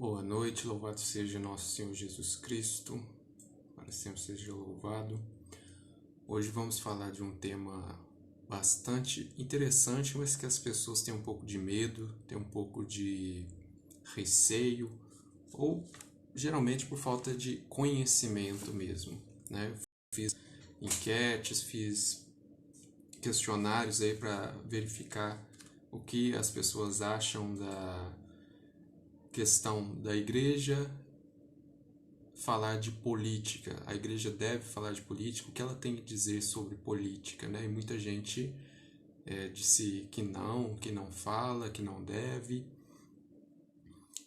Boa noite, louvado seja nosso Senhor Jesus Cristo, para sempre seja louvado. Hoje vamos falar de um tema bastante interessante, mas que as pessoas têm um pouco de medo, têm um pouco de receio, ou geralmente por falta de conhecimento mesmo, né? Fiz enquetes, fiz questionários aí para verificar o que as pessoas acham da questão da igreja falar de política. A igreja deve falar de política, o que ela tem que dizer sobre política, né? E muita gente disse que não fala, que não deve,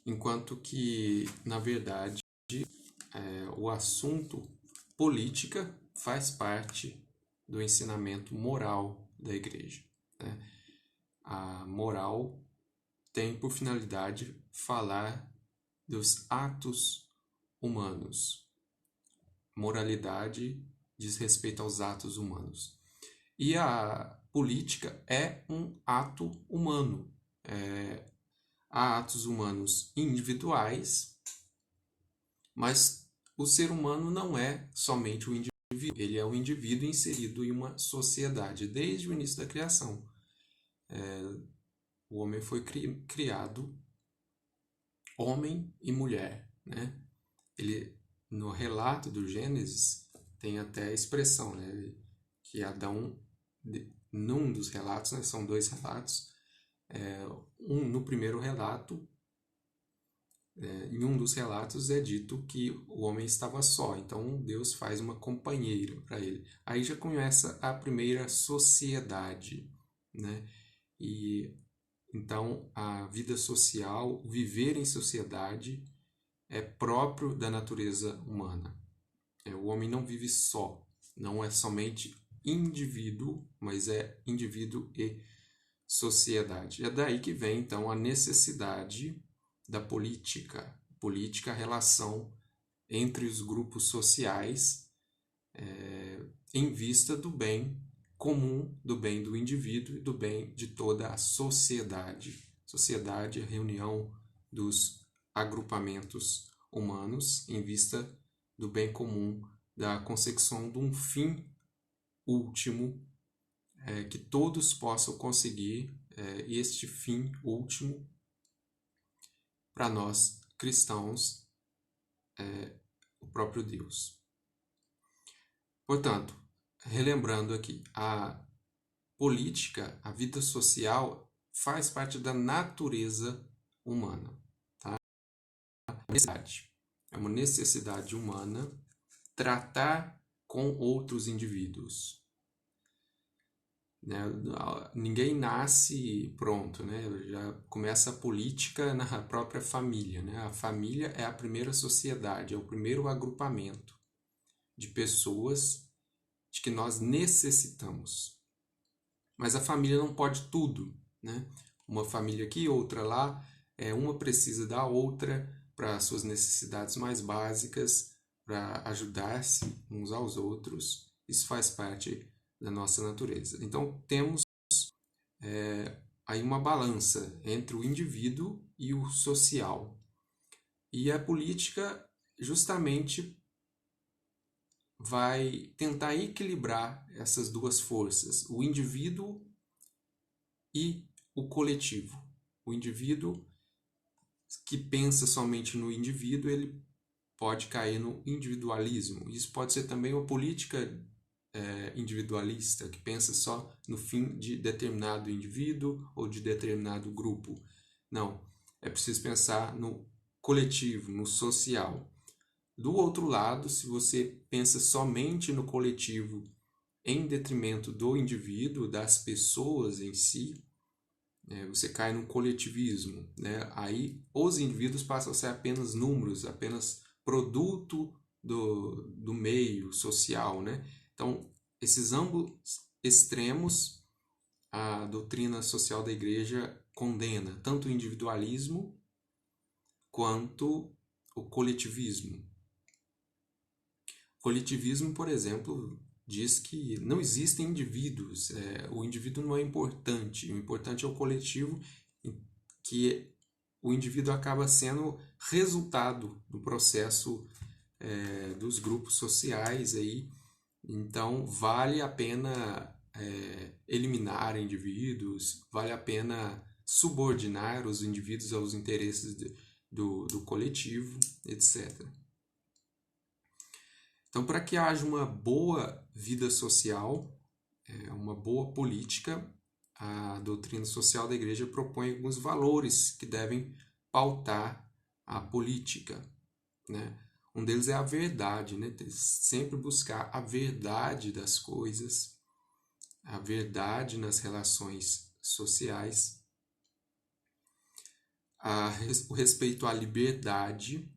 enquanto que, na verdade, o assunto política faz parte do ensinamento moral da igreja, né? A moral tem por finalidade falar dos atos humanos. Moralidade diz respeito aos atos humanos. E a política é um ato humano. Há atos humanos individuais, mas o ser humano não é somente o indivíduo, ele é um indivíduo inserido em uma sociedade. Desde o início da criação, o homem foi criado homem e mulher, né? Ele, no relato do Gênesis, tem até a expressão, né, que Adão, num dos relatos, né, são dois relatos, no primeiro relato, em um dos relatos é dito que o homem estava só, então Deus faz uma companheira para ele. Aí já começa a primeira sociedade, né? E então a vida social, o viver em sociedade é próprio da natureza humana. O homem não vive só, não é somente indivíduo, mas é indivíduo e sociedade. É daí que vem, então, a necessidade da política. Política, a relação entre os grupos sociais em vista do bem comum, do bem do indivíduo e do bem de toda a sociedade. Sociedade é a reunião dos agrupamentos humanos em vista do bem comum, da consecução de um fim último, que todos possam conseguir este fim último para nós cristãos, o próprio Deus. Portanto, relembrando aqui, a política, a vida social faz parte da natureza humana, tá? É uma necessidade humana tratar com outros indivíduos, né? Ninguém nasce pronto, né? Já começa a política na própria família, né? A família é a primeira sociedade, é o primeiro agrupamento de pessoas de que nós necessitamos. Mas a família não pode tudo, né? Uma família aqui, outra lá, uma precisa da outra para suas necessidades mais básicas, para ajudar-se uns aos outros. Isso faz parte da nossa natureza. Então, temos aí uma balança entre o indivíduo e o social. E a política justamente vai tentar equilibrar essas duas forças, o indivíduo e o coletivo. O indivíduo que pensa somente no indivíduo, ele pode cair no individualismo. Isso pode ser também uma política individualista, que pensa só no fim de determinado indivíduo ou de determinado grupo. Não, é preciso pensar no coletivo, no social. Do outro lado, se você pensa somente no coletivo em detrimento do indivíduo, das pessoas em si, você cai num coletivismo, né? Aí os indivíduos passam a ser apenas números, apenas produto do meio social, né? Então, esses ambos extremos, a doutrina social da igreja condena tanto o individualismo quanto o coletivismo. O coletivismo, por exemplo, diz que não existem indivíduos, o indivíduo não é importante, o importante é o coletivo, que o indivíduo acaba sendo resultado do processo dos grupos sociais aí. Então, vale a pena eliminar indivíduos, vale a pena subordinar os indivíduos aos interesses do coletivo, etc. Então, para que haja uma boa vida social, uma boa política, a doutrina social da Igreja propõe alguns valores que devem pautar a política, né? Um deles é a verdade, né? Sempre buscar a verdade das coisas, a verdade nas relações sociais, o respeito à liberdade.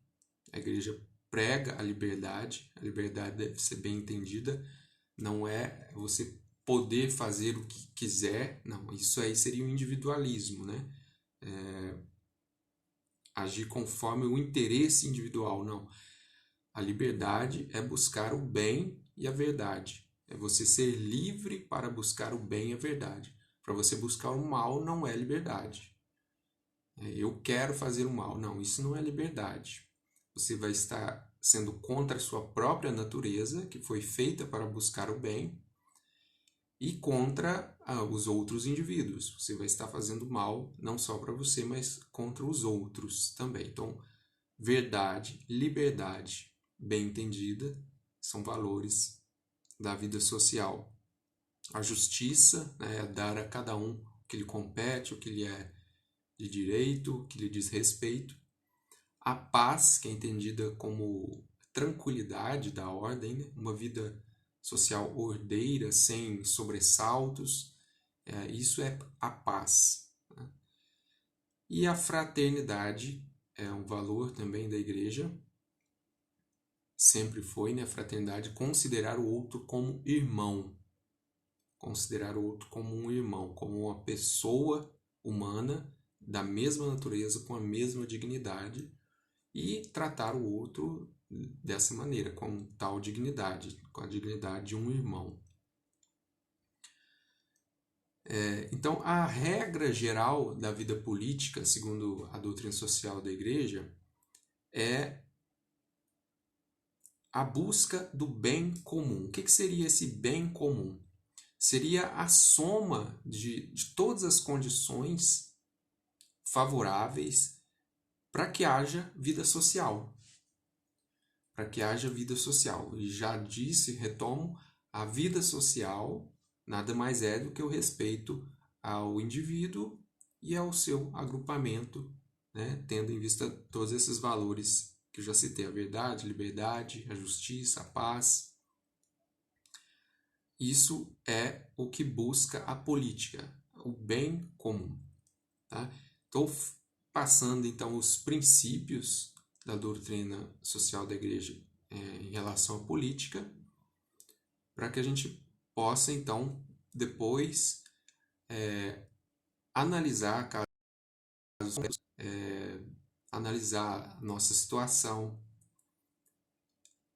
A Igreja prega a liberdade deve ser bem entendida, não é você poder fazer o que quiser, não, isso aí seria o individualismo, né? Agir conforme o interesse individual, não. A liberdade é buscar o bem e a verdade, é você ser livre para buscar o bem e a verdade. Para você buscar o mal não é liberdade. Eu quero fazer o mal, não, isso não é liberdade. Você vai estar sendo contra a sua própria natureza, que foi feita para buscar o bem, e contra os outros indivíduos. Você vai estar fazendo mal não só para você, mas contra os outros também. Então, verdade, liberdade, bem entendida, são valores da vida social. A justiça, né, é dar a cada um o que lhe compete, o que lhe é de direito, o que lhe diz respeito. A paz, que é entendida como tranquilidade da ordem, né? Uma vida social ordeira, sem sobressaltos, isso é a paz, né? E a fraternidade é um valor também da Igreja, sempre foi, né? A fraternidade, considerar o outro como irmão, considerar o outro como um irmão, como uma pessoa humana da mesma natureza, com a mesma dignidade, e tratar o outro dessa maneira, com tal dignidade, com a dignidade de um irmão. Então, a regra geral da vida política, segundo a doutrina social da Igreja, é a busca do bem comum. O que seria esse bem comum? Seria a soma de todas as condições favoráveis para que haja vida social. Para que haja vida social. E já disse, retomo, a vida social nada mais é do que o respeito ao indivíduo e ao seu agrupamento, né? Tendo em vista todos esses valores que eu já citei, a verdade, a liberdade, a justiça, a paz. Isso é o que busca a política, o bem comum. Tá? Estou passando então os princípios da doutrina social da Igreja em relação à política, para que a gente possa então depois analisar casos, analisar a nossa situação.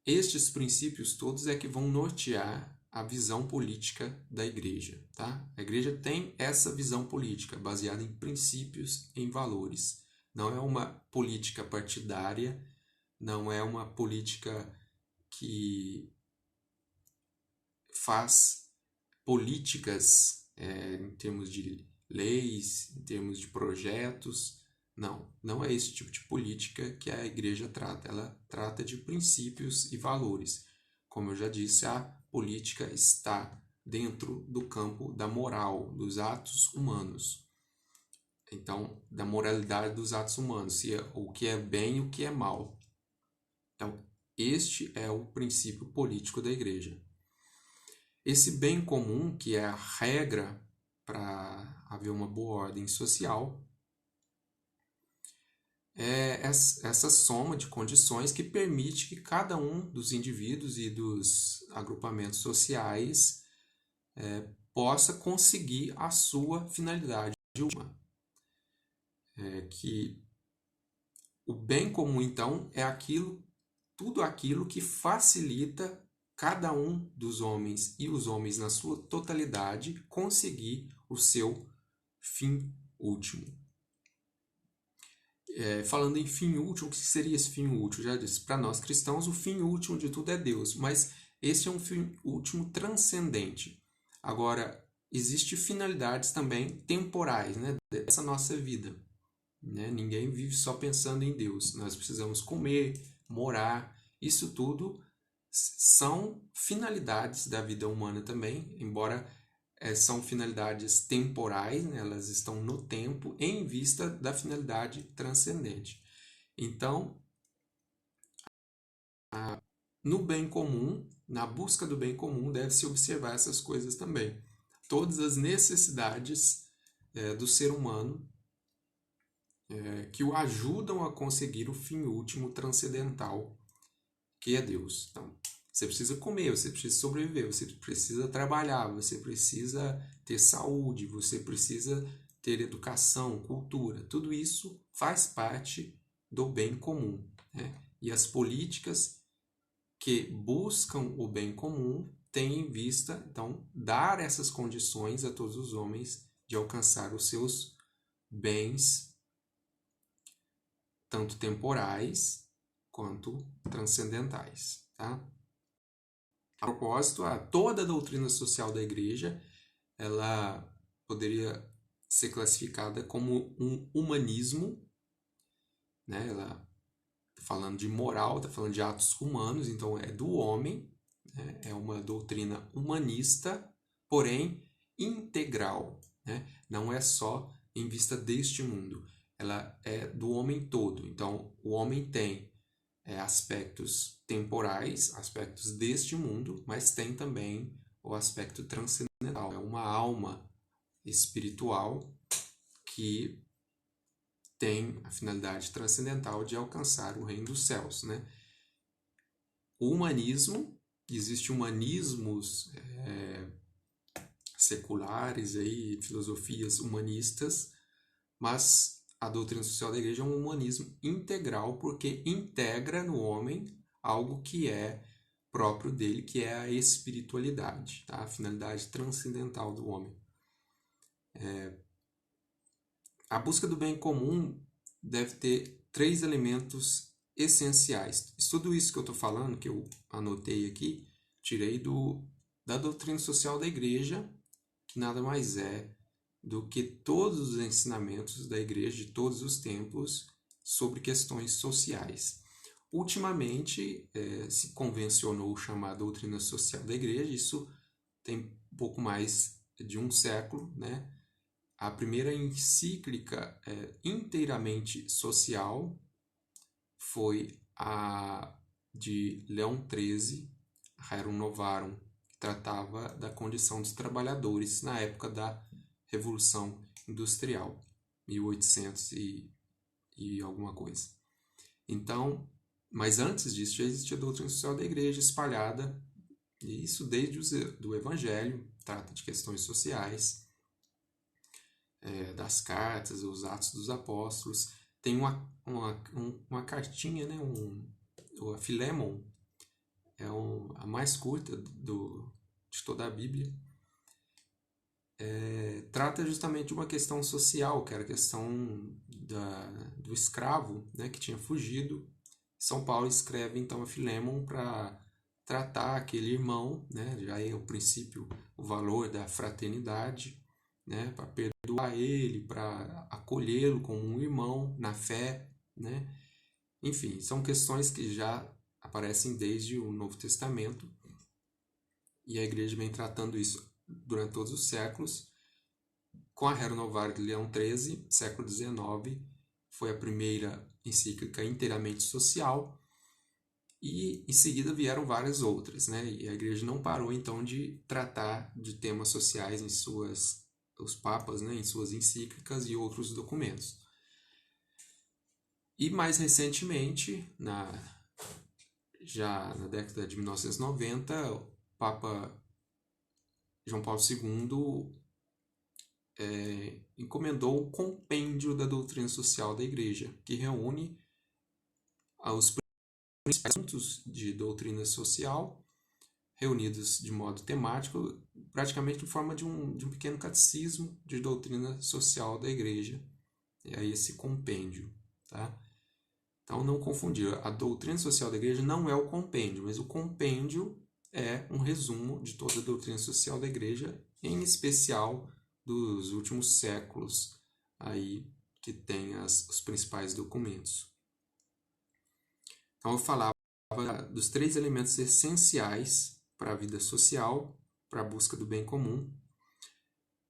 Estes princípios todos é que vão nortear a visão política da Igreja. Tá? A Igreja tem essa visão política baseada em princípios, em valores. Não é uma política partidária, não é uma política que faz políticas em termos de leis, em termos de projetos. Não, não é esse tipo de política que a Igreja trata. Ela trata de princípios e valores. Como eu já disse, a política está dentro do campo da moral, dos atos humanos. Então, da moralidade dos atos humanos, o que é bem e o que é mal. Então, este é o princípio político da Igreja. Esse bem comum, que é a regra para haver uma boa ordem social, é essa soma de condições que permite que cada um dos indivíduos e dos agrupamentos sociais possa conseguir a sua finalidade última. Que o bem comum, então, é tudo aquilo que facilita cada um dos homens e os homens na sua totalidade conseguir o seu fim último. falando em fim último, o que seria esse fim último? Já disse, para nós cristãos, o fim último de tudo é Deus, mas esse é um fim último transcendente. Agora, existem finalidades também temporais, né, dessa nossa vida. Né? Ninguém vive só pensando em Deus. Nós precisamos comer, morar, isso tudo são finalidades da vida humana também, embora são finalidades temporais, né? Elas estão no tempo em vista da finalidade transcendente. Então, no bem comum, na busca do bem comum, deve-se observar essas coisas também. Todas as necessidades do ser humano que o ajudam a conseguir o fim último transcendental, que é Deus. Então, você precisa comer, você precisa sobreviver, você precisa trabalhar, você precisa ter saúde, você precisa ter educação, cultura. Tudo isso faz parte do bem comum. Né? E as políticas que buscam o bem comum têm em vista, então, dar essas condições a todos os homens de alcançar os seus bens, tanto temporais quanto transcendentais. Tá? A propósito, toda a doutrina social da igreja ela poderia ser classificada como um humanismo, né? Ela está falando de moral, está falando de atos humanos, então é do homem, né? É uma doutrina humanista, porém integral, né? Não é só em vista deste mundo, ela é do homem todo. Então, o homem tem aspectos temporais, aspectos deste mundo, mas tem também o aspecto transcendental. É uma alma espiritual que tem a finalidade transcendental de alcançar o reino dos céus. Né? O humanismo, existem humanismos seculares, aí, filosofias humanistas, mas a doutrina social da igreja é um humanismo integral, porque integra no homem algo que é próprio dele, que é a espiritualidade, tá? A finalidade transcendental do homem. A busca do bem comum deve ter 3 elementos essenciais. Tudo isso que eu estou falando, que eu anotei aqui, tirei da doutrina social da igreja, que nada mais é do que todos os ensinamentos da igreja de todos os tempos sobre questões sociais. Ultimamente, se convencionou chamar doutrina social da igreja, isso tem um pouco mais de um século, né? A primeira encíclica inteiramente social foi a de Leão XIII, Rerum Novarum, que tratava da condição dos trabalhadores na época da Revolução Industrial, 1800 e alguma coisa. Então, mas antes disso já existia a doutrina social da igreja espalhada, e isso desde o Evangelho, trata de questões sociais, das cartas, os Atos dos Apóstolos. Tem uma cartinha, né, a Filémon, a mais curta de toda a Bíblia. Trata justamente de uma questão social, que era a questão do escravo, né, que tinha fugido. São Paulo escreve então a Filémon para tratar aquele irmão, né, já é o princípio, o valor da fraternidade, né, para perdoar ele, para acolhê-lo como um irmão na fé, né? Enfim, são questões que já aparecem desde o Novo Testamento e a igreja vem tratando isso durante todos os séculos. Com a Rerum Novarum de Leão XIII, século XIX, foi a primeira encíclica inteiramente social, e em seguida vieram várias outras, né? E a igreja não parou então de tratar de temas sociais os papas, né, em suas encíclicas e outros documentos. E mais recentemente, já na década de 1990, o Papa João Paulo II encomendou o compêndio da doutrina social da igreja, que reúne os principais assuntos de doutrina social, reunidos de modo temático, praticamente em forma de um pequeno catecismo de doutrina social da igreja. É esse compêndio. tá? Então, não confundir. A doutrina social da igreja não é o compêndio, mas o compêndio é um resumo de toda a doutrina social da igreja, em especial dos últimos séculos, aí que tem os principais documentos. Então, eu falava dos 3 elementos essenciais para a vida social, para a busca do bem comum,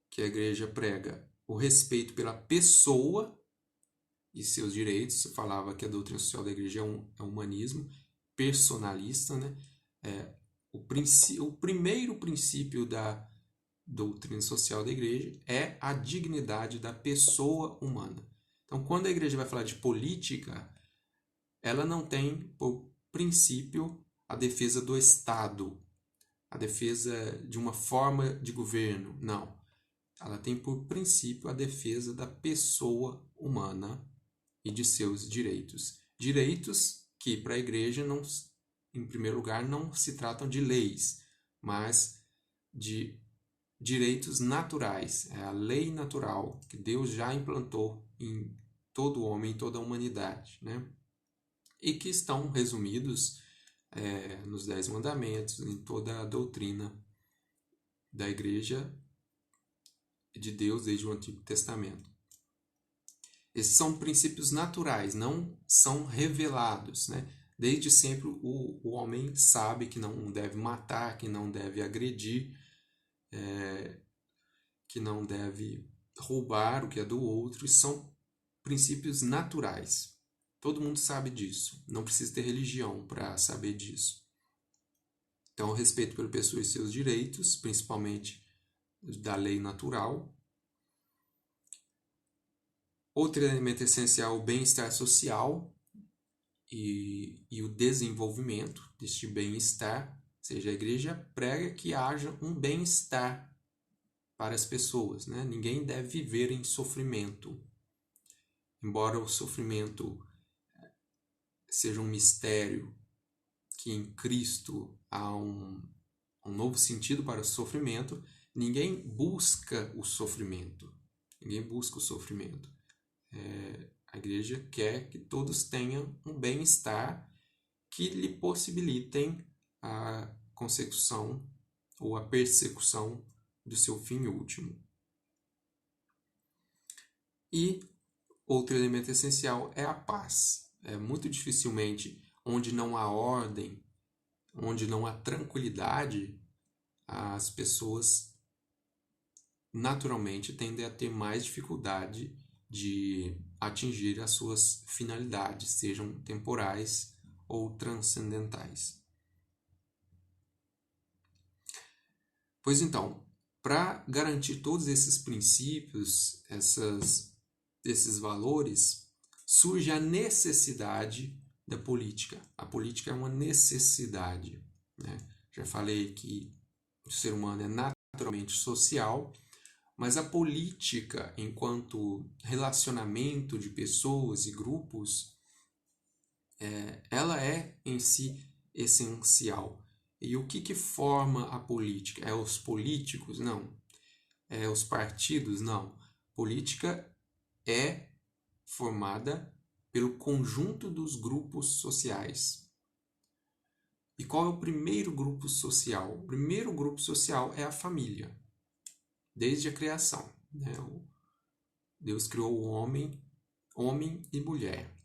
que a igreja prega o respeito pela pessoa e seus direitos. Eu falava que a doutrina social da igreja é um humanismo personalista, né? O primeiro princípio da doutrina social da igreja é a dignidade da pessoa humana. Então, quando a igreja vai falar de política, ela não tem por princípio a defesa do Estado, a defesa de uma forma de governo. Não. Ela tem por princípio a defesa da pessoa humana e de seus direitos. Direitos que, para a igreja, não, em primeiro lugar, não se tratam de leis, mas de direitos naturais. É a lei natural que Deus já implantou em todo homem, em toda a humanidade, né? E que estão resumidos nos 10 mandamentos, em toda a doutrina da igreja de Deus desde o Antigo Testamento. Esses são princípios naturais, não são revelados, né? Desde sempre o homem sabe que não deve matar, que não deve agredir, que não deve roubar o que é do outro. Isso são princípios naturais. Todo mundo sabe disso. Não precisa ter religião para saber disso. Então, o respeito pela pessoa e seus direitos, principalmente da lei natural. Outro elemento essencial é o bem-estar social e o desenvolvimento deste bem-estar. Ou seja, a igreja prega que haja um bem-estar para as pessoas, né? Ninguém deve viver em sofrimento. Embora o sofrimento seja um mistério, que em Cristo há um novo sentido para o sofrimento, ninguém busca o sofrimento. Ninguém busca o sofrimento. A igreja quer que todos tenham um bem-estar que lhe possibilitem a consecução ou a persecução do seu fim último. E outro elemento essencial é a paz. Muito dificilmente, onde não há ordem, onde não há tranquilidade, as pessoas naturalmente tendem a ter mais dificuldade de atingir as suas finalidades, sejam temporais ou transcendentais. Pois então, para garantir todos esses princípios, esses valores, surge a necessidade da política. A política é uma necessidade, né? Já falei que o ser humano é naturalmente social, mas a política, enquanto relacionamento de pessoas e grupos, ela é em si essencial. E o que forma a política? É os políticos? Não. É os partidos? Não. Política é formada pelo conjunto dos grupos sociais. E qual é o primeiro grupo social? O primeiro grupo social é a família, desde a criação, né? Deus criou o homem e mulher.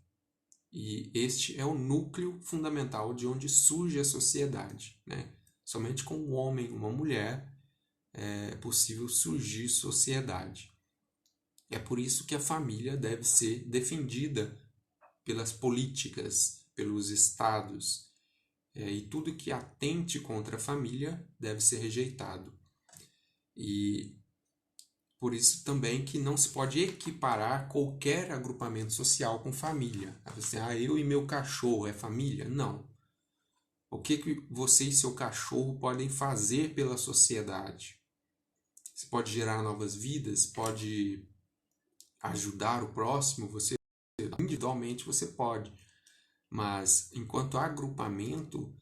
E este é o núcleo fundamental de onde surge a sociedade, né? Somente com o homem e uma mulher é possível surgir sociedade. É por isso que a família deve ser defendida pelas políticas, pelos estados, e tudo que atente contra a família deve ser rejeitado. E por isso também que não se pode equiparar qualquer agrupamento social com família. Assim, eu e meu cachorro é família? Não. O que você e seu cachorro podem fazer pela sociedade? Você pode gerar novas vidas, pode ajudar o próximo, você individualmente você pode. Mas enquanto agrupamento,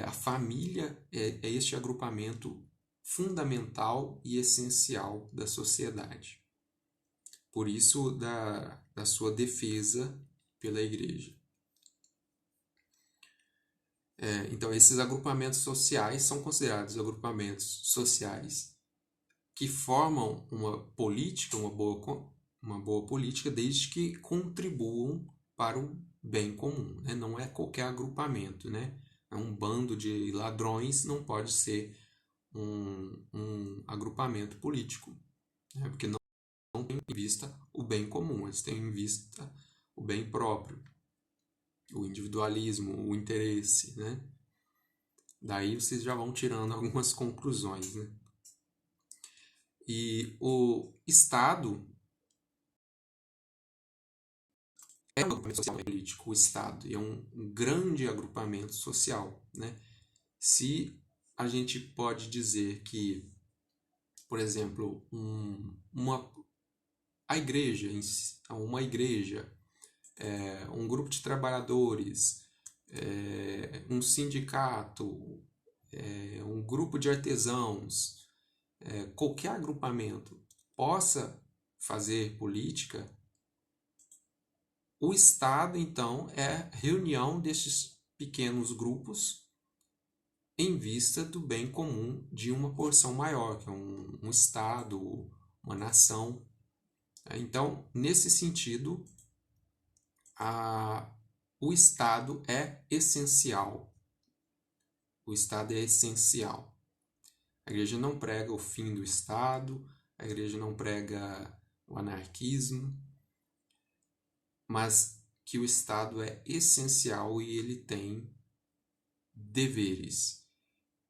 a família é este agrupamento fundamental e essencial da sociedade. Por isso, da sua defesa pela igreja. Então, esses agrupamentos sociais são considerados agrupamentos sociais que formam uma política, uma boa política, desde que contribuam para o bem comum, né? Não é qualquer agrupamento, né? Um bando de ladrões não pode ser um agrupamento político, né? Porque não tem em vista o bem comum, eles têm em vista o bem próprio, o individualismo, o interesse, né? Daí vocês já vão tirando algumas conclusões, né? E o Estado é um agrupamento social político, o Estado, e é um grande agrupamento social, né? Se a gente pode dizer que, por exemplo, a igreja, uma igreja, um grupo de trabalhadores, um sindicato, um grupo de artesãos, qualquer agrupamento possa fazer política, o Estado, então, é reunião desses pequenos grupos em vista do bem comum de uma porção maior, que é um Estado, uma nação. Então, nesse sentido, o Estado é essencial. O Estado é essencial. A igreja não prega o fim do Estado, a igreja não prega o anarquismo, mas que o Estado é essencial e ele tem deveres.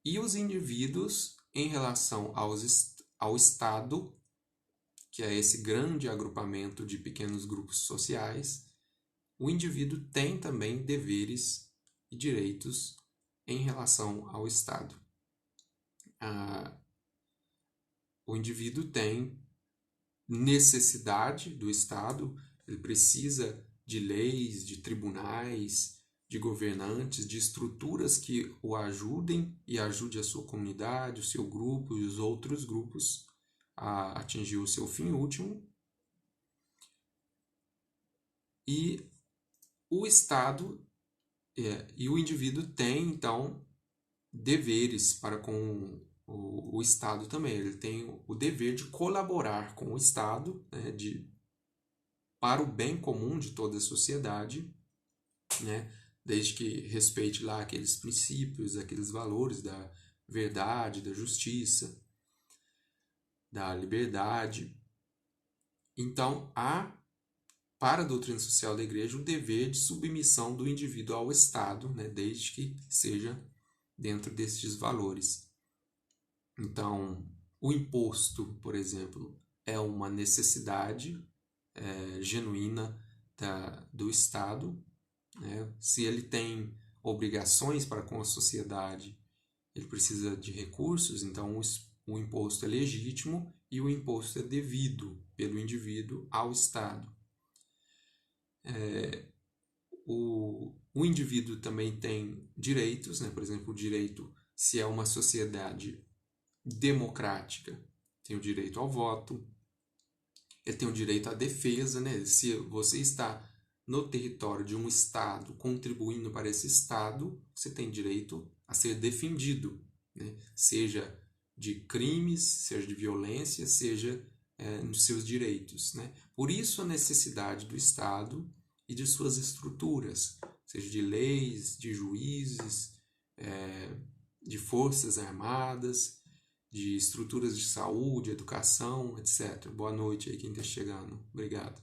E os indivíduos, em relação ao Estado, que é esse grande agrupamento de pequenos grupos sociais, o indivíduo tem também deveres e direitos em relação ao Estado. O indivíduo tem necessidade do Estado, ele precisa de leis, de tribunais, de governantes, de estruturas que o ajudem e ajude a sua comunidade, o seu grupo e os outros grupos a atingir o seu fim último. E o Estado e o indivíduo tem, então, deveres para com o Estado também. Ele tem o dever de colaborar com o Estado, né, para o bem comum de toda a sociedade, né, desde que respeite lá aqueles princípios, aqueles valores da verdade, da justiça, da liberdade. Então, há, para a doutrina social da igreja, o dever de submissão do indivíduo ao Estado, né, desde que seja dentro destes valores. Então, o imposto, por exemplo, é uma necessidade genuína do Estado, né? Se ele tem obrigações para com a sociedade, ele precisa de recursos, então o imposto é legítimo e o imposto é devido pelo indivíduo ao Estado. O indivíduo também tem direitos, né? Por exemplo, o direito, se é uma sociedade democrática, tem o direito ao voto, ele tem o direito à defesa, né? Se você está no território de um Estado, contribuindo para esse Estado, você tem direito a ser defendido, né? Seja de crimes, seja de violência, seja nos seus direitos, né? Por isso a necessidade do Estado e de suas estruturas, seja de leis, de juízes, de forças armadas, de estruturas de saúde, educação, etc. Boa noite aí quem está chegando. Obrigado.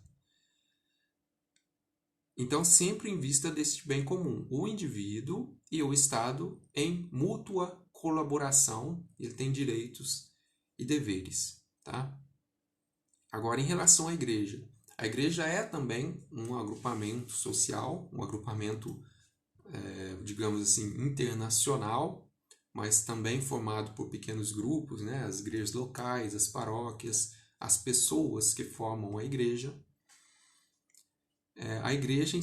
Então, sempre em vista desse bem comum, o indivíduo e o Estado em mútua colaboração, ele tem direitos e deveres, tá? Agora, em relação à igreja, a igreja é também um agrupamento social, um agrupamento, digamos assim, internacional, mas também formado por pequenos grupos, né? As igrejas locais, as paróquias, as pessoas que formam a igreja. A igreja em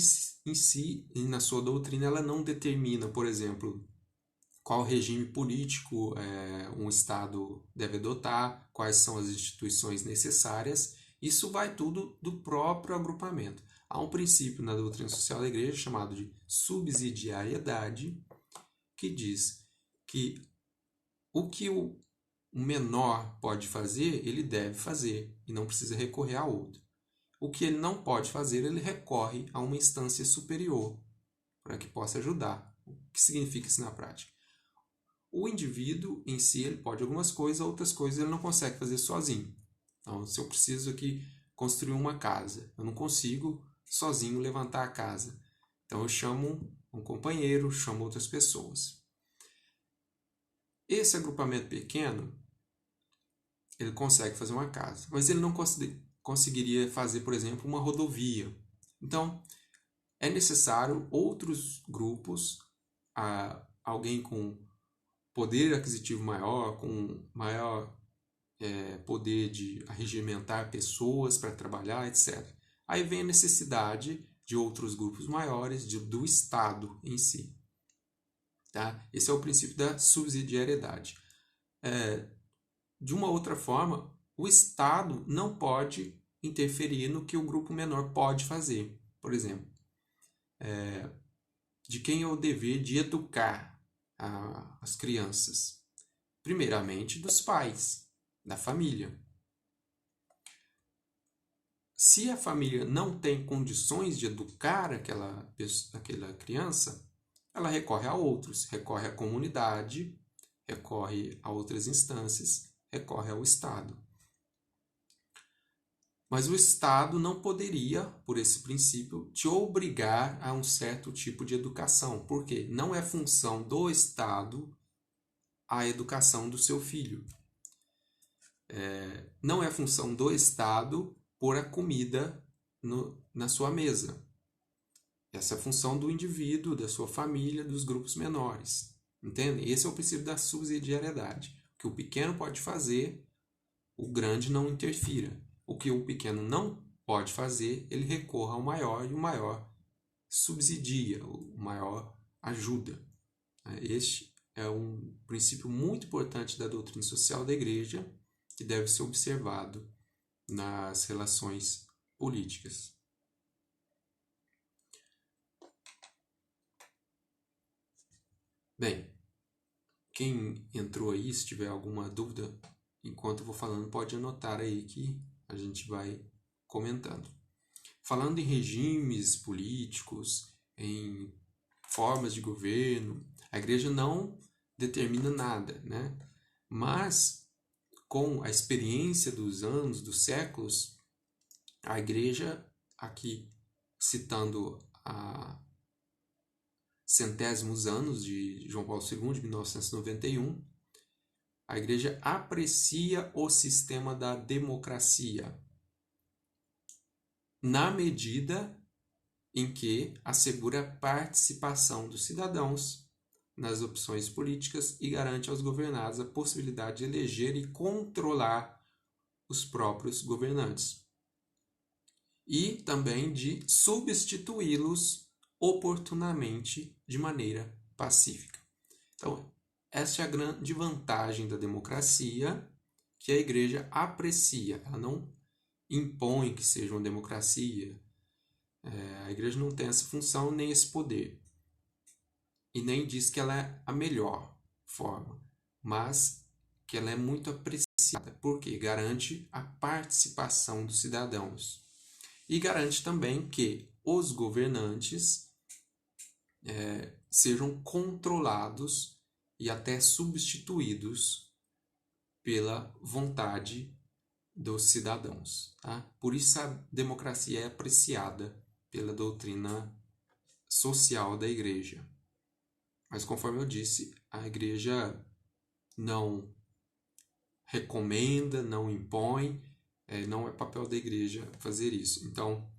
si, na sua doutrina, ela não determina, por exemplo, qual regime político um Estado deve adotar, quais são as instituições necessárias. Isso vai tudo do próprio agrupamento. Há um princípio na doutrina social da igreja chamado de subsidiariedade, que diz que o que o menor pode fazer, ele deve fazer e não precisa recorrer a outro. O que ele não pode fazer, ele recorre a uma instância superior para que possa ajudar. O que significa isso na prática? O indivíduo em si, ele pode algumas coisas, outras coisas ele não consegue fazer sozinho. Então, se eu preciso aqui construir uma casa, eu não consigo sozinho levantar a casa. Então, eu chamo um companheiro, chamo outras pessoas. Esse agrupamento pequeno, ele consegue fazer uma casa, mas ele não conseguiria fazer, por exemplo, uma rodovia. Então, é necessário outros grupos, alguém com poder aquisitivo maior, com maior poder de arregimentar pessoas para trabalhar, etc. Aí vem a necessidade de outros grupos maiores, do Estado em si. Tá? Esse é o princípio da subsidiariedade. De uma outra forma, o Estado não pode interferir no que o grupo menor pode fazer. Por exemplo, de quem é o dever de educar as crianças? Primeiramente, dos pais, da família. Se a família não tem condições de educar aquela criança, ela recorre a outros, recorre à comunidade, recorre a outras instâncias, recorre ao Estado. Mas o Estado não poderia, por esse princípio, te obrigar a um certo tipo de educação, porque não é função do Estado a educação do seu filho. Não é função do Estado pôr a comida na sua mesa. Essa é a função do indivíduo, da sua família, dos grupos menores. Entende? Esse é o princípio da subsidiariedade. O que o pequeno pode fazer, o grande não interfira. O que o pequeno não pode fazer, ele recorra ao maior e o maior subsidia, o maior ajuda. Este é um princípio muito importante da doutrina social da igreja que deve ser observado nas relações políticas. Bem, quem entrou aí, se tiver alguma dúvida, enquanto eu vou falando, pode anotar aí que a gente vai comentando. Falando em regimes políticos, em formas de governo, a igreja não determina nada, né? Mas, com a experiência dos anos, dos séculos, a igreja, aqui citando a centésimos anos de João Paulo II, de 1991, a igreja aprecia o sistema da democracia na medida em que assegura a participação dos cidadãos nas opções políticas e garante aos governados a possibilidade de eleger e controlar os próprios governantes e também de substituí-los oportunamente de maneira pacífica. Então, essa é a grande vantagem da democracia que a igreja aprecia. Ela não impõe que seja uma democracia. A igreja não tem essa função nem esse poder. E nem diz que ela é a melhor forma, mas que ela é muito apreciada, porque garante a participação dos cidadãos. E garante também que os governantes sejam controlados e até substituídos pela vontade dos cidadãos. Tá? Por isso a democracia é apreciada pela doutrina social da igreja. Mas conforme eu disse, a igreja não recomenda, não impõe, não é papel da igreja fazer isso. Então,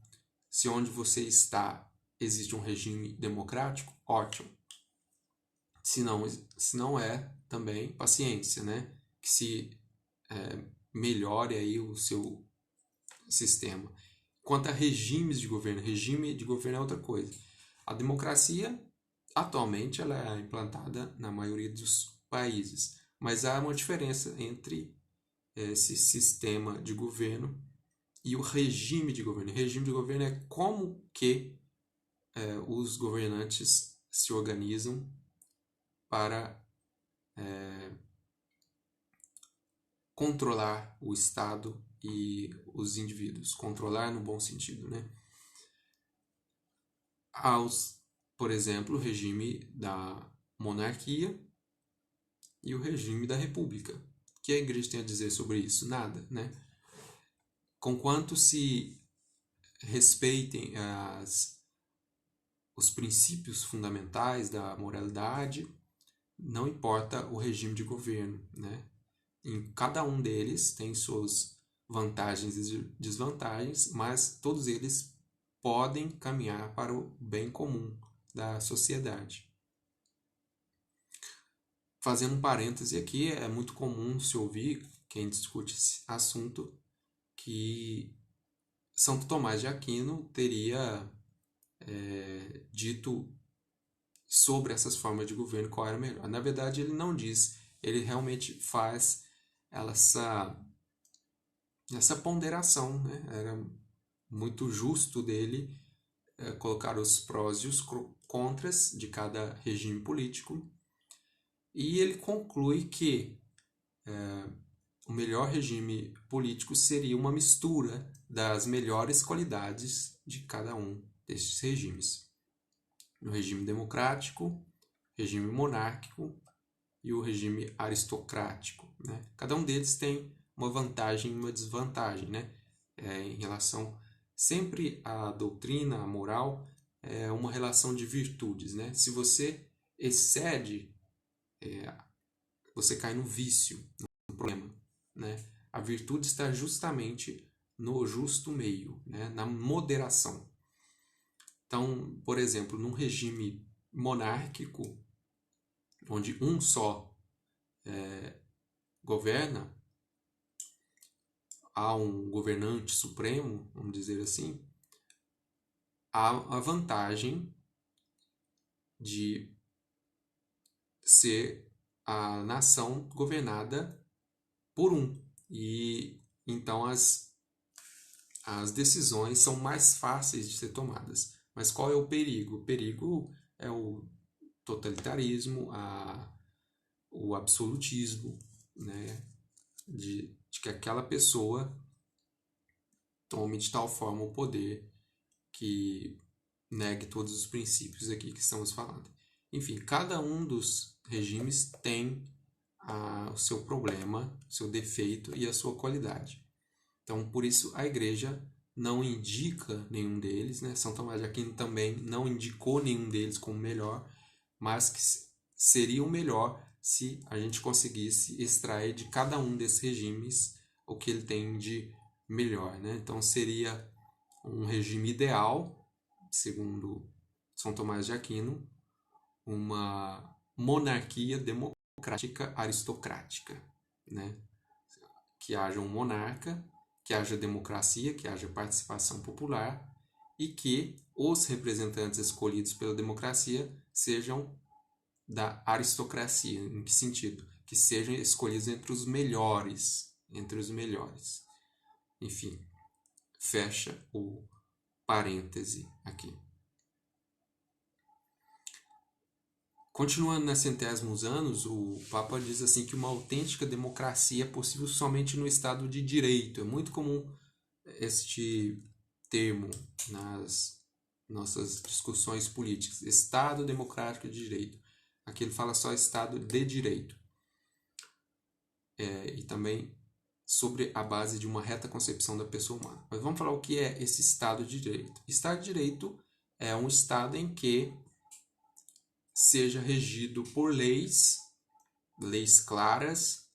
se onde você está existe um regime democrático, ótimo. Se não é, também, paciência, né? Que se melhore aí o seu sistema. Quanto a regimes de governo, regime de governo é outra coisa. A democracia, atualmente, ela é implantada na maioria dos países, mas há uma diferença entre esse sistema de governo e o regime de governo. O regime de governo é como que os governantes se organizam para controlar o Estado e os indivíduos. Controlar no bom sentido, né? Por exemplo, o regime da monarquia e o regime da república. O que a igreja tem a dizer sobre isso? Nada, né? Conquanto se respeitem os princípios fundamentais da moralidade, não importa o regime de governo, né? Em cada um deles tem suas vantagens e desvantagens, mas todos eles podem caminhar para o bem comum da sociedade. Fazendo um parêntese aqui, é muito comum se ouvir, quem discute esse assunto, que Santo Tomás de Aquino teria dito sobre essas formas de governo qual era melhor. Na verdade, ele não diz, ele realmente faz essa ponderação, né? Era muito justo dele colocar os prós e os contras de cada regime político, e ele conclui que o melhor regime político seria uma mistura das melhores qualidades de cada um destes regimes. No regime democrático, regime monárquico e o regime aristocrático, né? Cada um deles tem uma vantagem e uma desvantagem, né? Em relação sempre à doutrina, à moral, é uma relação de virtudes, né? Se você excede, você cai no vício, no problema, né? A virtude está justamente no justo meio, né? Na moderação. Então, por exemplo, num regime monárquico, onde um só governa, há um governante supremo, vamos dizer assim, há a vantagem de ser a nação governada por um. E então as decisões são mais fáceis de ser tomadas. Mas qual é o perigo? O perigo é o totalitarismo, o absolutismo, né? De que aquela pessoa tome de tal forma o poder que negue todos os princípios aqui que estamos falando. Enfim, cada um dos regimes tem o seu problema, o seu defeito e a sua qualidade. Então, por isso, a igreja não indica nenhum deles, né? São Tomás de Aquino também não indicou nenhum deles como melhor, mas que seria o melhor se a gente conseguisse extrair de cada um desses regimes o que ele tem de melhor, né? Então, seria um regime ideal, segundo São Tomás de Aquino, uma monarquia democrática aristocrática, né? Que haja um monarca, que haja democracia, que haja participação popular e que os representantes escolhidos pela democracia sejam da aristocracia. Em que sentido? Que sejam escolhidos entre os melhores, Enfim, fecha o parêntese aqui. Continuando nos centésimos anos, o Papa diz assim que uma autêntica democracia é possível somente no Estado de Direito. É muito comum este termo nas nossas discussões políticas. Estado democrático de direito. Aqui ele fala só Estado de Direito. E também sobre a base de uma reta concepção da pessoa humana. Mas vamos falar o que é esse Estado de Direito. Estado de Direito é um Estado em que seja regido por leis claras,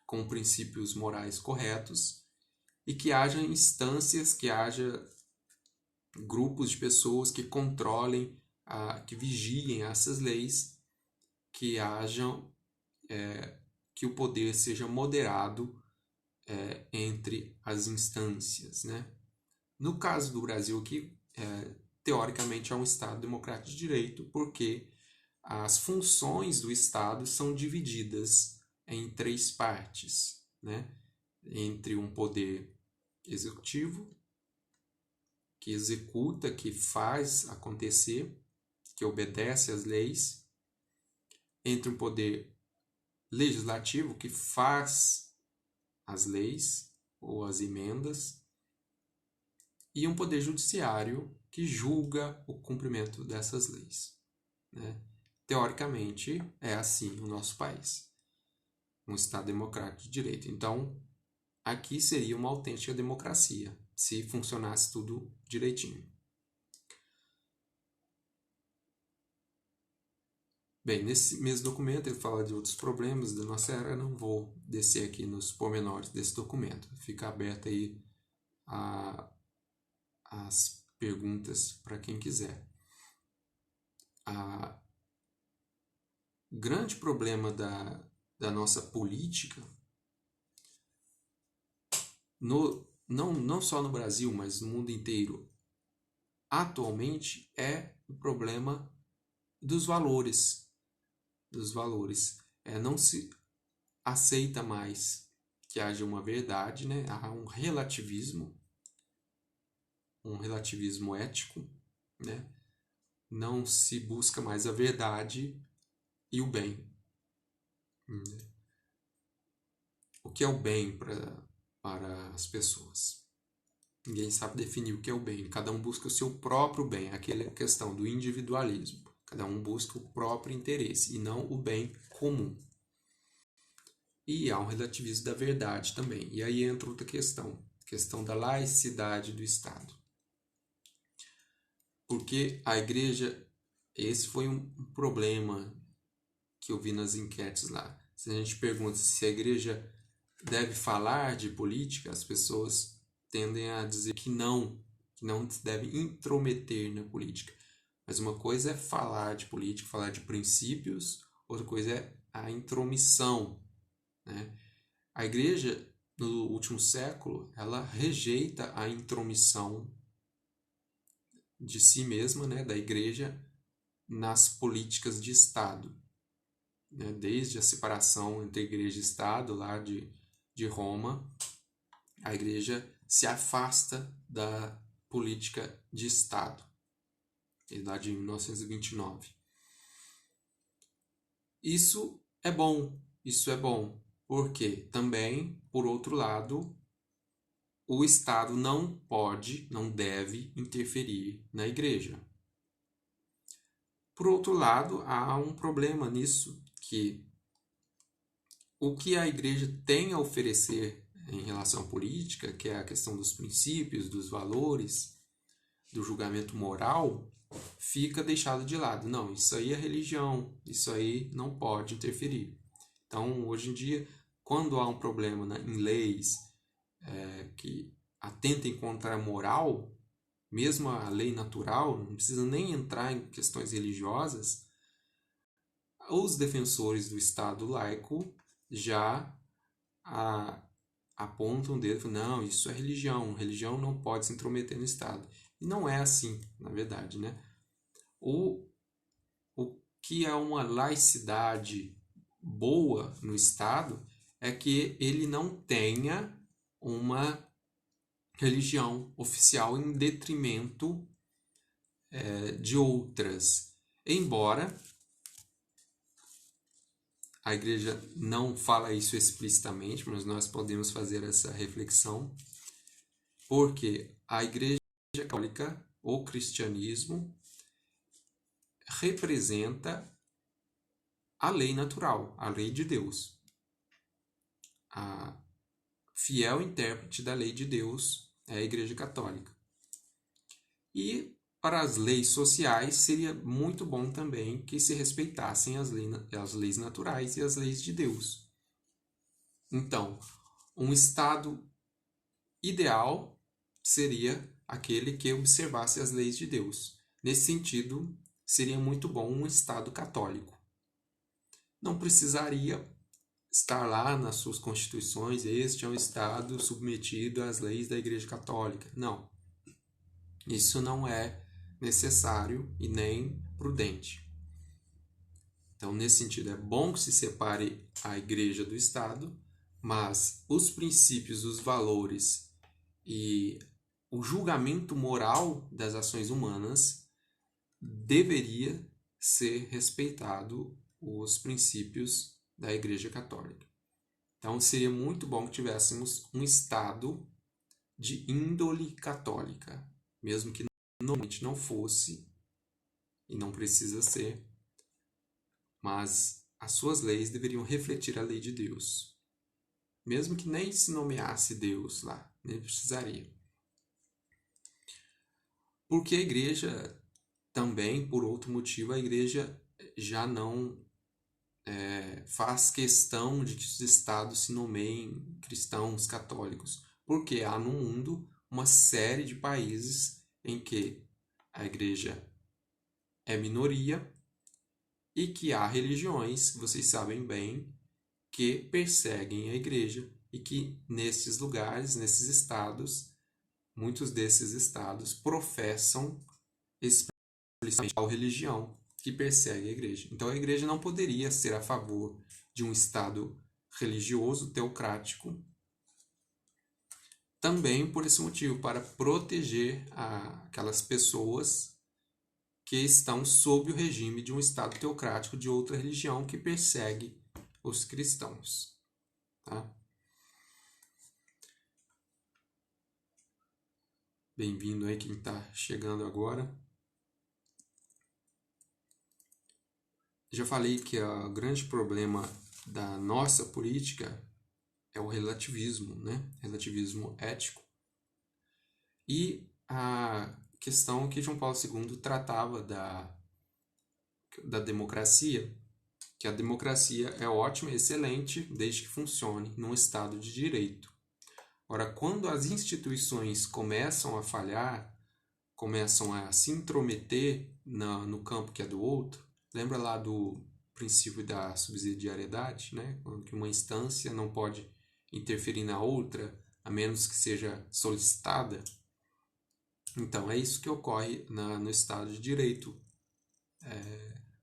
com princípios morais corretos, e que haja instâncias, que haja grupos de pessoas que controlem, que vigiem essas leis, que hajam, que o poder seja moderado entre as instâncias, né? No caso do Brasil aqui, teoricamente é um Estado democrático de direito, porque as funções do Estado são divididas em 3 partes, né? entre um poder executivo, que executa, que faz acontecer, que obedece às leis, entre um poder legislativo, que faz as leis ou as emendas, e um poder judiciário que julga o cumprimento dessas leis, né? Teoricamente, é assim o nosso país, um Estado democrático de direito. Então, aqui seria uma autêntica democracia, se funcionasse tudo direitinho. Bem, nesse mesmo documento ele fala de outros problemas da nossa era, não vou descer aqui nos pormenores desse documento. Fica aberto aí as perguntas para quem quiser. O grande problema da nossa política, não só no Brasil, mas no mundo inteiro, atualmente é o problema dos valores. Não se aceita mais que haja uma verdade, né? Há um relativismo ético, né? Não se busca mais a verdade e o bem. O que é o bem para as pessoas? Ninguém sabe definir o que é o bem. Cada um busca o seu próprio bem. Aquela questão do individualismo. Cada um busca o próprio interesse e não o bem comum. E há um relativismo da verdade também. E aí entra outra questão. A questão da laicidade do Estado. Porque a igreja, esse foi um problema que eu vi nas enquetes lá. Se a gente pergunta se a igreja deve falar de política, as pessoas tendem a dizer que não se deve intrometer na política. Mas uma coisa é falar de política, falar de princípios, outra coisa é a intromissão, né? A igreja, no último século, ela rejeita a intromissão de si mesma, né, da igreja, nas políticas de Estado, né? Desde a separação entre igreja e Estado, lá de Roma, a igreja se afasta da política de Estado, lá de 1929. Isso é bom, porque também, por outro lado, o Estado não deve interferir na igreja. Por outro lado, há um problema nisso, que o que a igreja tem a oferecer em relação à política, que é a questão dos princípios, dos valores, do julgamento moral, fica deixado de lado. Não, isso aí é religião, isso aí não pode interferir. Então, hoje em dia, quando há um problema em leis que atentem contra a moral, mesmo a lei natural, não precisa nem entrar em questões religiosas, os defensores do Estado laico já apontam o dedo, não, isso é religião não pode se intrometer no Estado. E não é assim, na verdade, né? O que é uma laicidade boa no Estado é que ele não tenha uma religião oficial em detrimento de outras. Embora a igreja não fala isso explicitamente, mas nós podemos fazer essa reflexão, porque a igreja católica, o cristianismo, representa a lei natural, a lei de Deus. A fiel intérprete da lei de Deus é a Igreja Católica. E para as leis sociais seria muito bom também que se respeitassem as leis naturais e as leis de Deus. Então, um Estado ideal seria aquele que observasse as leis de Deus. Nesse sentido, seria muito bom um Estado católico. Não precisaria estar lá nas suas constituições, este é um Estado submetido às leis da Igreja Católica. Não. Isso não é necessário e nem prudente. Então, nesse sentido, é bom que se separe a Igreja do Estado, mas os princípios, os valores e o julgamento moral das ações humanas deveria ser respeitado os princípios da Igreja Católica. Então, seria muito bom que tivéssemos um Estado de índole católica, mesmo que normalmente não fosse, e não precisa ser, mas as suas leis deveriam refletir a lei de Deus. Mesmo que nem se nomeasse Deus lá, nem precisaria. Porque a igreja também, por outro motivo, a igreja já não faz questão de que os estados se nomeiem cristãos católicos, porque há no mundo uma série de países em que a igreja é minoria e que há religiões, vocês sabem bem, que perseguem a igreja e que nesses lugares, nesses estados, muitos desses estados professam explicitamente a religião que persegue a igreja. Então a igreja não poderia ser a favor de um estado religioso teocrático, também por esse motivo, para proteger aquelas pessoas que estão sob o regime de um estado teocrático de outra religião que persegue os cristãos. Tá? Bem-vindo aí quem está chegando agora. Já falei que o grande problema da nossa política é o relativismo, né? Relativismo ético. E a questão que João Paulo II tratava da democracia, que a democracia é ótima, excelente, desde que funcione num Estado de direito. Ora, quando as instituições começam a falhar, começam a se intrometer no campo que é do outro, lembra lá do princípio da subsidiariedade, né? Quando que uma instância não pode interferir na outra, a menos que seja solicitada. Então, é isso que ocorre no Estado de Direito.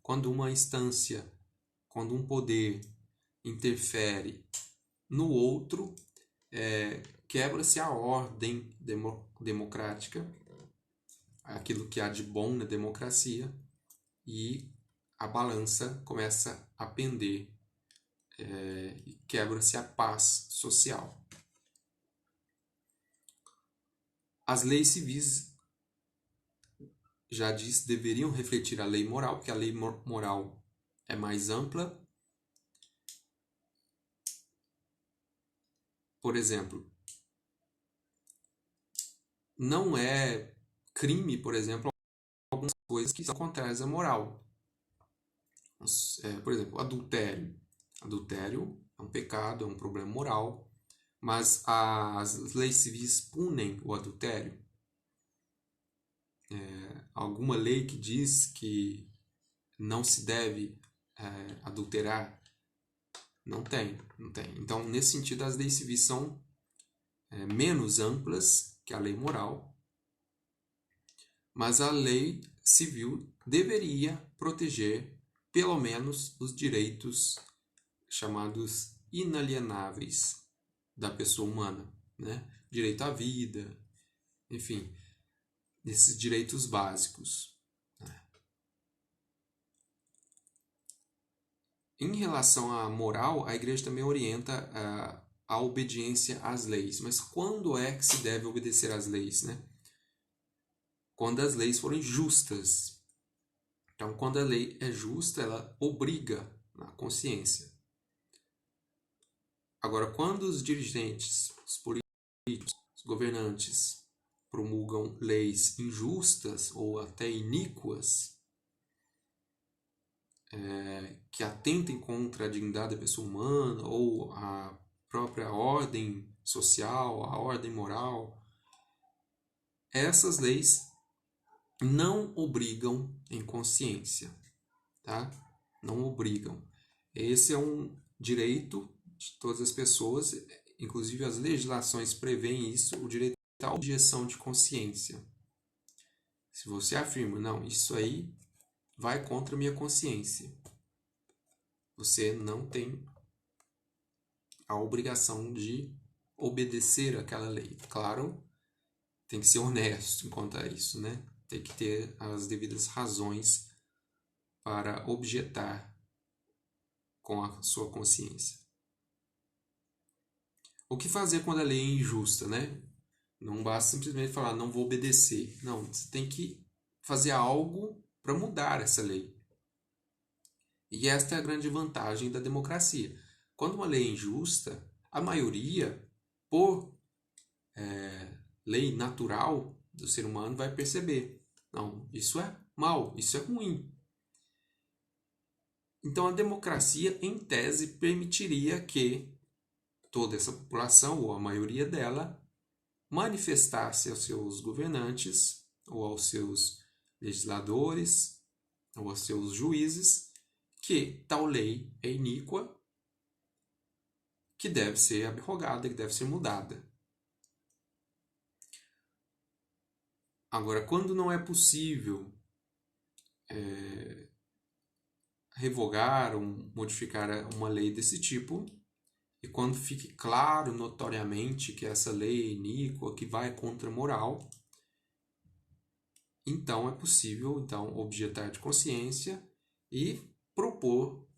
Quando uma instância, quando um poder interfere no outro, quebra-se a ordem democrática, aquilo que há de bom na democracia, e a balança começa a pender, e quebra-se a paz social. As leis civis, já disse, deveriam refletir a lei moral, porque a lei moral é mais ampla. Por exemplo, não é crime, por exemplo, algumas coisas que são contrárias à moral. Por exemplo, adultério. Adultério é um pecado, é um problema moral, mas as leis civis punem o adultério. Alguma lei que diz que não se deve adulterar? Não tem. Então, nesse sentido, as leis civis são menos amplas que a lei moral, mas a lei civil deveria proteger, pelo menos, os direitos chamados inalienáveis da pessoa humana, né? Direito à vida, enfim, esses direitos básicos. Em relação à moral, a igreja também orienta a obediência às leis. Mas quando é que se deve obedecer às leis, né? Quando as leis forem justas. Então, quando a lei é justa, ela obriga a consciência. Agora, quando os dirigentes, os políticos, os governantes promulgam leis injustas ou até iníquas, que atentem contra a dignidade da pessoa humana ou a própria ordem social, a ordem moral, essas leis não obrigam em consciência, tá? Não obrigam. Esse é um direito de todas as pessoas, inclusive as legislações prevêem isso, o direito à objeção de consciência. Se você afirma, não, isso aí vai contra a minha consciência, você não tem a obrigação de obedecer aquela lei. Claro, tem que ser honesto quanto a isso, né? Tem que ter as devidas razões para objetar com a sua consciência. O que fazer quando a lei é injusta, né? Não basta simplesmente falar, não vou obedecer. Não, você tem que fazer algo para mudar essa lei. E esta é a grande vantagem da democracia. Quando uma lei é injusta, a maioria, por lei natural do ser humano, vai perceber. Não, isso é mal, isso é ruim. Então a democracia, em tese, permitiria que toda essa população, ou a maioria dela, manifestasse aos seus governantes, ou aos seus legisladores, ou aos seus juízes, que tal lei é iníqua, que deve ser abrogada, que deve ser mudada. Agora, quando não é possível revogar ou modificar uma lei desse tipo, e quando fique claro notoriamente que essa lei é iníqua, que vai contra a moral, então é possível objetar de consciência e propor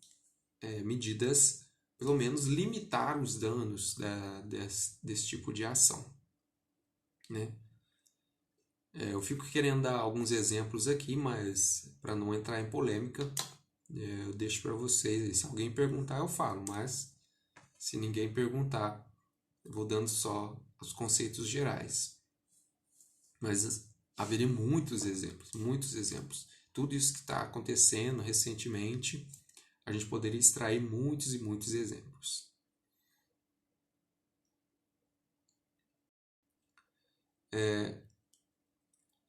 medidas, pelo menos limitar os danos desse tipo de ação, né? Eu fico querendo dar alguns exemplos aqui, mas para não entrar em polêmica, eu deixo para vocês. Se alguém perguntar, eu falo, mas se ninguém perguntar, eu vou dando só os conceitos gerais. Mas haveria muitos exemplos, muitos exemplos. Tudo isso que está acontecendo recentemente, a gente poderia extrair muitos e muitos exemplos.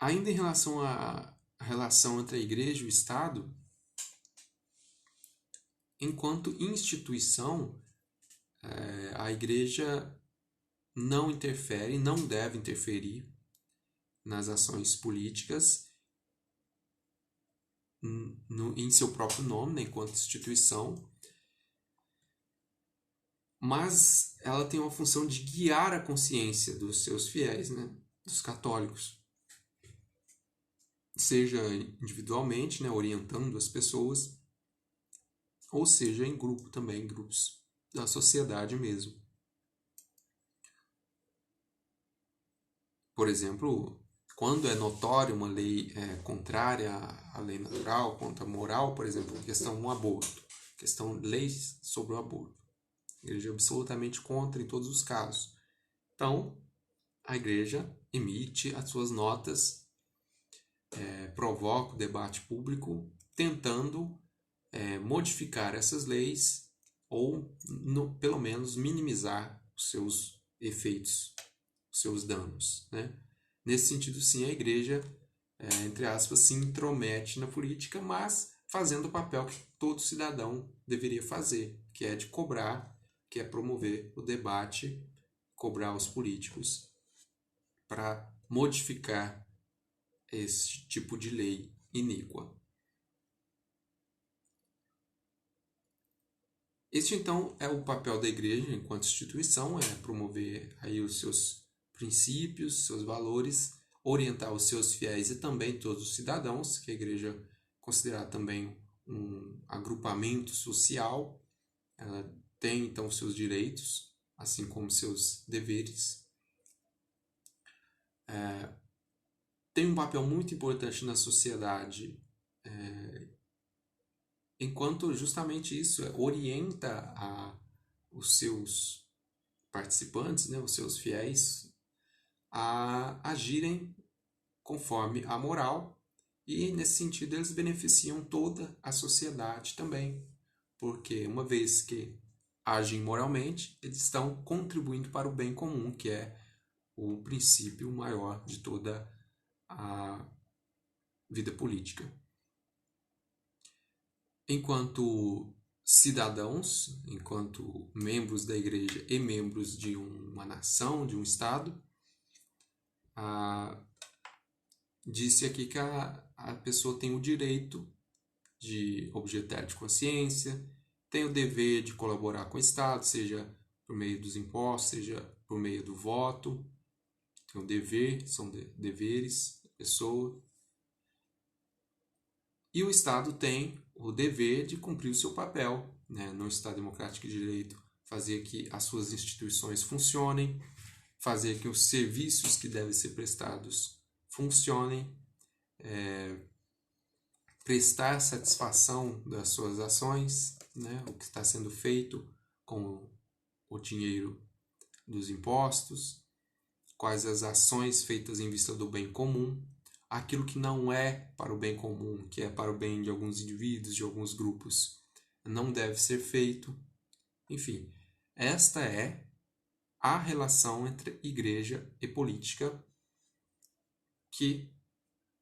Ainda em relação à relação entre a igreja e o Estado, enquanto instituição, a igreja não interfere, não deve interferir nas ações políticas em seu próprio nome, né, enquanto instituição, mas ela tem uma função de guiar a consciência dos seus fiéis, né, dos católicos, seja individualmente, né, orientando as pessoas, ou seja em grupo também, em grupos da sociedade mesmo. Por exemplo, quando é notório uma lei contrária à lei natural, contra a moral, por exemplo, questão do aborto, questão de leis sobre o aborto. A igreja é absolutamente contra em todos os casos. Então, a igreja emite as suas notas, provoca o debate público, tentando modificar essas leis ou, pelo menos, minimizar os seus efeitos, os seus danos, né? Nesse sentido, sim, a igreja, entre aspas, se intromete na política, mas fazendo o papel que todo cidadão deveria fazer, que é de cobrar, que é promover o debate, cobrar os políticos para modificar esse tipo de lei iníqua. Este, então, é o papel da igreja enquanto instituição, é promover aí os seus princípios, seus valores, orientar os seus fiéis e também todos os cidadãos, que a igreja é considerada também um agrupamento social. Ela tem, então, seus direitos, assim como seus deveres. Tem um papel muito importante na sociedade, enquanto justamente isso orienta os seus participantes, né, os seus fiéis, a agirem conforme a moral, e nesse sentido eles beneficiam toda a sociedade também, porque uma vez que agem moralmente, eles estão contribuindo para o bem comum, que é o princípio maior de toda a vida política. Enquanto cidadãos, enquanto membros da igreja e membros de uma nação, de um estado, disse aqui que a pessoa tem o direito de objetar de consciência, tem o dever de colaborar com o Estado, seja por meio dos impostos, seja por meio do voto. Tem o dever, são deveres da pessoa. E o Estado tem o dever de cumprir o seu papel, né, no Estado Democrático de Direito, fazer que as suas instituições funcionem, fazer que os serviços que devem ser prestados funcionem, prestar satisfação das suas ações, né, o que está sendo feito com o dinheiro dos impostos, quais as ações feitas em vista do bem comum, aquilo que não é para o bem comum, que é para o bem de alguns indivíduos, de alguns grupos, não deve ser feito. Enfim, esta é a relação entre igreja e política que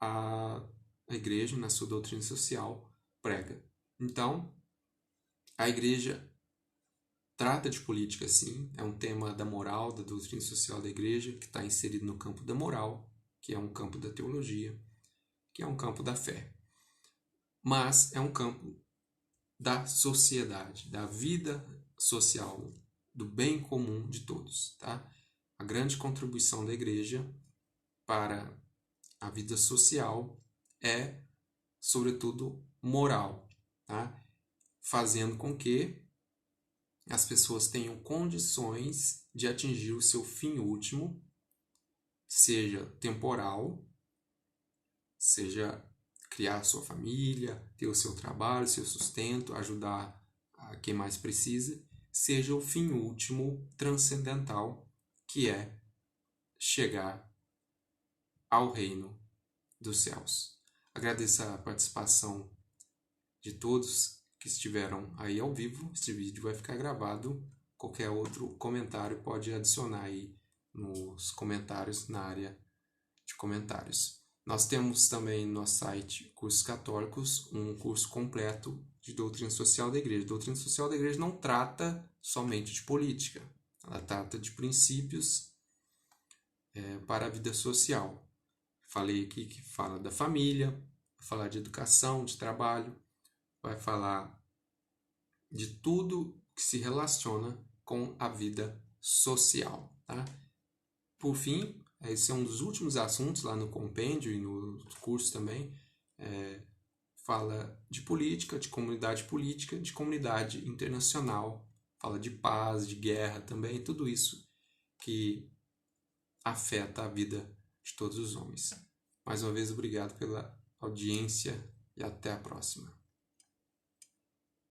a igreja, na sua doutrina social, prega. Então, a igreja trata de política, sim, é um tema da moral, da doutrina social da igreja, que está inserido no campo da moral, que é um campo da teologia, que é um campo da fé. Mas é um campo da sociedade, da vida social, do bem comum de todos. Tá? A grande contribuição da igreja para a vida social é, sobretudo, moral, tá? Fazendo com que as pessoas tenham condições de atingir o seu fim último, seja temporal, seja criar sua família, ter o seu trabalho, seu sustento, ajudar a quem mais precisa, seja o fim último transcendental, que é chegar ao reino dos céus. Agradeço a participação de todos que estiveram aí ao vivo. Este vídeo vai ficar gravado. Qualquer outro comentário pode adicionar aí nos comentários, na área de comentários. Nós temos também no nosso site Cursos Católicos um curso completo de doutrina social da igreja. A doutrina social da igreja não trata somente de política, ela trata de princípios para a vida social. Falei aqui que fala da família, vai falar de educação, de trabalho, vai falar de tudo que se relaciona com a vida social. Tá? Por fim, esse é um dos últimos assuntos lá no compêndio e no curso também. Fala de política, de comunidade internacional, fala de paz, de guerra também, tudo isso que afeta a vida de todos os homens. Mais uma vez, obrigado pela audiência e até a próxima.